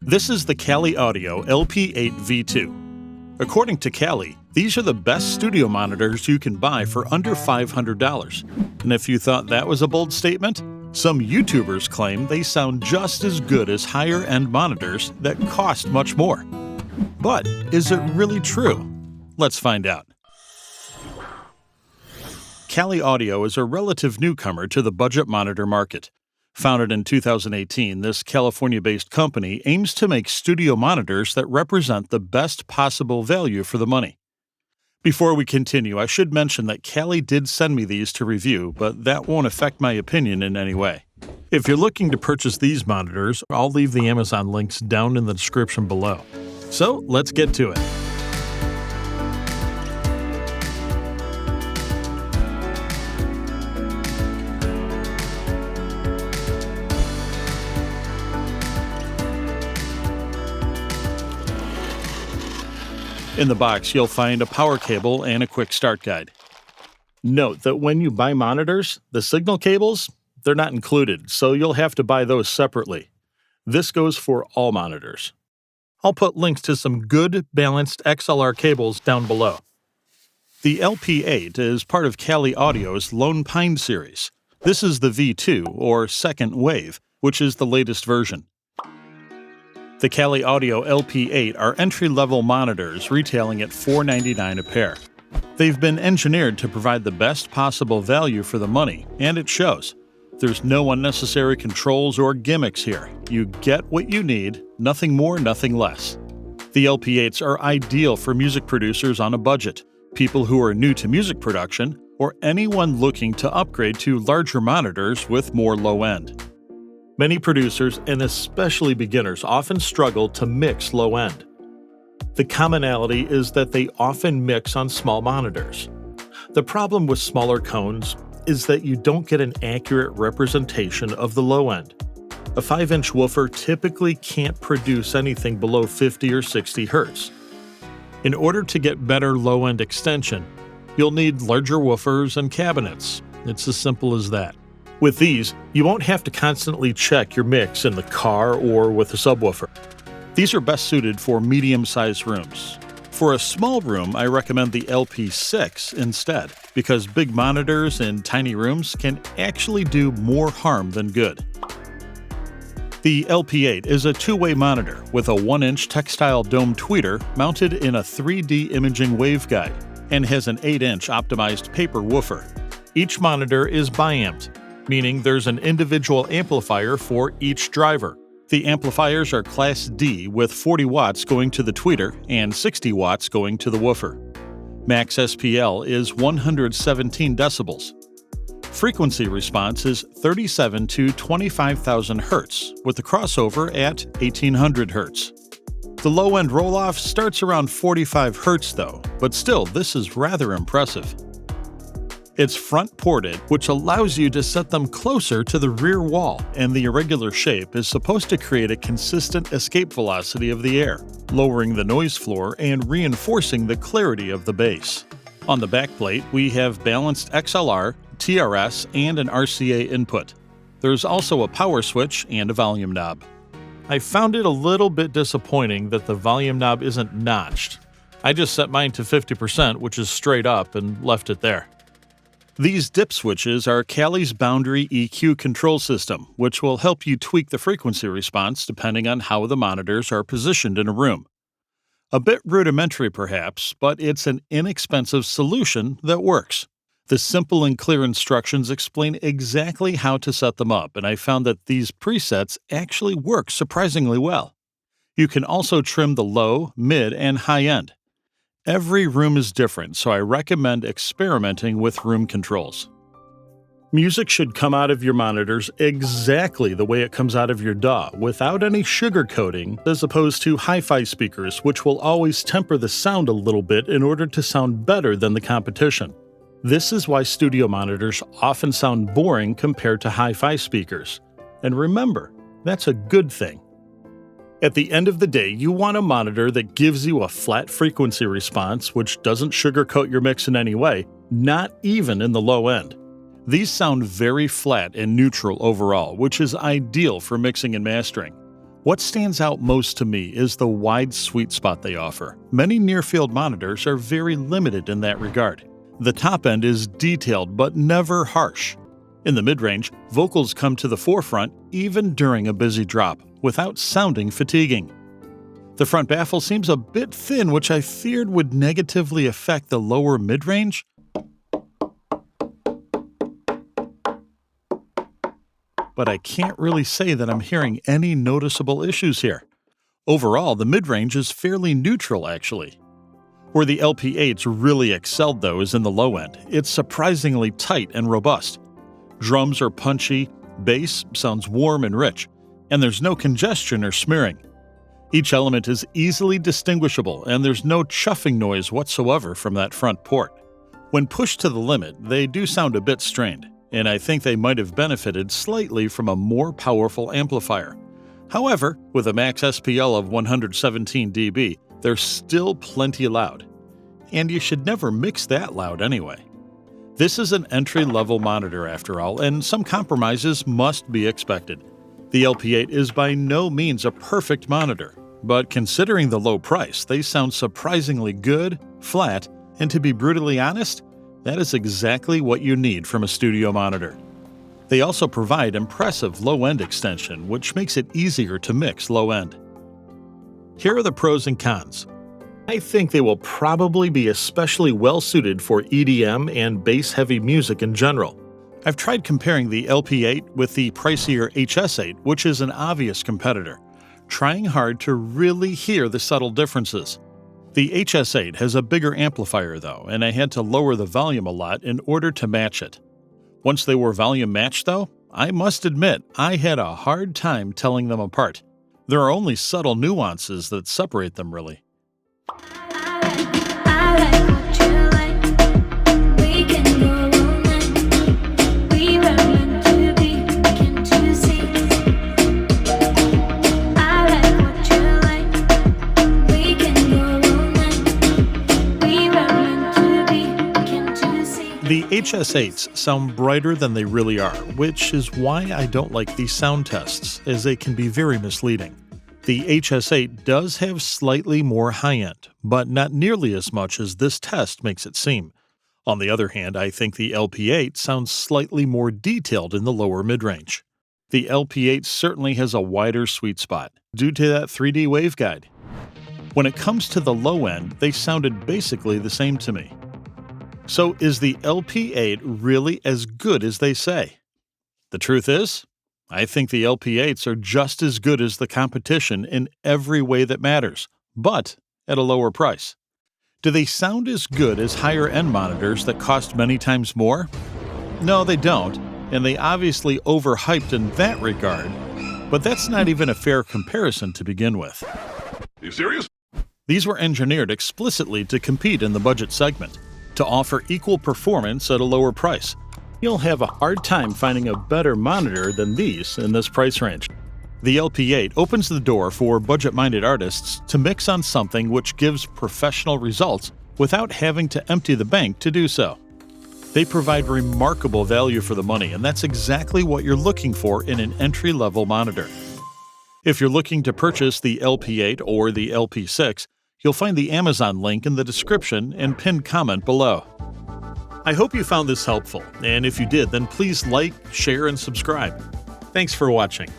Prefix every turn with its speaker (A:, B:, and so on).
A: This is the Kali Audio LP-8 V2. According to Kali, these are the best studio monitors you can buy for under $500. And if you thought that was a bold statement, some YouTubers claim they sound just as good as higher-end monitors that cost much more. But is it really true? Let's find out. Kali Audio is a relative newcomer to the budget monitor market. Founded in 2018, this California-based company aims to make studio monitors that represent the best possible value for the money. Before we continue, I should mention that Kali did send me these to review, but that won't affect my opinion in any way. If you're looking to purchase these monitors, I'll leave the Amazon links down in the description below. So let's get to it. In the box, you'll find a power cable and a quick start guide. Note that when you buy monitors, the signal cables, they're not included, so you'll have to buy those separately. This goes for all monitors. I'll put links to some good, balanced XLR cables down below. The LP-8 is part of Kali Audio's Lone Pine series. This is the V2, or second wave, which is the latest version. The Kali Audio LP-8 are entry-level monitors retailing at $499 a pair. They've been engineered to provide the best possible value for the money, and it shows. There's no unnecessary controls or gimmicks here. You get what you need, nothing more, nothing less. The LP-8s are ideal for music producers on a budget, people who are new to music production, or anyone looking to upgrade to larger monitors with more low-end. Many producers, and especially beginners, often struggle to mix low-end. The commonality is that they often mix on small monitors. The problem with smaller cones is that you don't get an accurate representation of the low end. A 5-inch woofer typically can't produce anything below 50 or 60 Hz. In order to get better low-end extension, you'll need larger woofers and cabinets. It's as simple as that. With these, you won't have to constantly check your mix in the car or with a subwoofer. These are best suited for medium-sized rooms. For a small room, I recommend the LP-6 instead, because big monitors in tiny rooms can actually do more harm than good. The LP-8 is a two-way monitor with a 1-inch textile dome tweeter mounted in a 3D imaging waveguide and has an 8-inch optimized paper woofer. Each monitor is bi-amped, meaning there's an individual amplifier for each driver. The amplifiers are Class D with 40 watts going to the tweeter and 60 watts going to the woofer. Max SPL is 117 decibels. Frequency response is 37 to 25,000 Hz, with the crossover at 1800 Hz. The low-end roll-off starts around 45 Hz though, but still this is rather impressive. It's front-ported, which allows you to set them closer to the rear wall, and the irregular shape is supposed to create a consistent escape velocity of the air, lowering the noise floor and reinforcing the clarity of the bass. On the backplate, we have balanced XLR, TRS, and an RCA input. There's also a power switch and a volume knob. I found it a little bit disappointing that the volume knob isn't notched. I just set mine to 50%, which is straight up, and left it there. These dip switches are Kali's Boundary EQ control system, which will help you tweak the frequency response depending on how the monitors are positioned in a room. A bit rudimentary perhaps, but it's an inexpensive solution that works. The simple and clear instructions explain exactly how to set them up, and I found that these presets actually work surprisingly well. You can also trim the low, mid, and high end. Every room is different, so I recommend experimenting with room controls. Music should come out of your monitors exactly the way it comes out of your DAW, without any sugarcoating, as opposed to hi-fi speakers, which will always temper the sound a little bit in order to sound better than the competition. This is why studio monitors often sound boring compared to hi-fi speakers. And remember, that's a good thing. At the end of the day, you want a monitor that gives you a flat frequency response which doesn't sugarcoat your mix in any way, not even in the low end. These sound very flat and neutral overall, which is ideal for mixing and mastering. What stands out most to me is the wide sweet spot they offer. Many near-field monitors are very limited in that regard. The top end is detailed but never harsh. In the mid-range, vocals come to the forefront even during a busy drop, without sounding fatiguing. The front baffle seems a bit thin, which I feared would negatively affect the lower mid-range. But I can't really say that I'm hearing any noticeable issues here. Overall, the mid-range is fairly neutral, actually. Where the LP-8s really excelled, though, is in the low end. It's surprisingly tight and robust. Drums are punchy, bass sounds warm and rich, and there's no congestion or smearing. Each element is easily distinguishable, and there's no chuffing noise whatsoever from that front port. When pushed to the limit, they do sound a bit strained, and I think they might have benefited slightly from a more powerful amplifier. However, with a max SPL of 117 dB, they're still plenty loud. And you should never mix that loud anyway. This is an entry-level monitor after all, and some compromises must be expected. The LP-8 is by no means a perfect monitor, but considering the low price, they sound surprisingly good, flat, and to be brutally honest, that is exactly what you need from a studio monitor. They also provide impressive low-end extension, which makes it easier to mix low-end. Here are the pros and cons. I think they will probably be especially well-suited for EDM and bass-heavy music in general. I've tried comparing the LP-8 with the pricier HS8, which is an obvious competitor, trying hard to really hear the subtle differences. The HS8 has a bigger amplifier though, and I had to lower the volume a lot in order to match it. Once they were volume matched though, I must admit I had a hard time telling them apart. There are only subtle nuances that separate them really. The HS8s sound brighter than they really are, which is why I don't like these sound tests, as they can be very misleading. The HS8 does have slightly more high-end, but not nearly as much as this test makes it seem. On the other hand, I think the LP-8 sounds slightly more detailed in the lower mid-range. The LP-8 certainly has a wider sweet spot, due to that 3D waveguide. When it comes to the low end, they sounded basically the same to me. So is the LP-8 really as good as they say? The truth is, I think the LP-8s are just as good as the competition in every way that matters, but at a lower price. Do they sound as good as higher-end monitors that cost many times more? No, they don't, and they obviously overhyped in that regard, but that's not even a fair comparison to begin with.
B: Are you serious?
A: These were engineered explicitly to compete in the budget segment, to offer equal performance at a lower price. You'll have a hard time finding a better monitor than these in this price range. The LP-8 opens the door for budget-minded artists to mix on something which gives professional results without having to empty the bank to do so. They provide remarkable value for the money, and that's exactly what you're looking for in an entry-level monitor. If you're looking to purchase the LP-8 or the LP-6, you'll find the Amazon link in the description and pinned comment below. I hope you found this helpful, and if you did, then please like, share, and subscribe. Thanks for watching.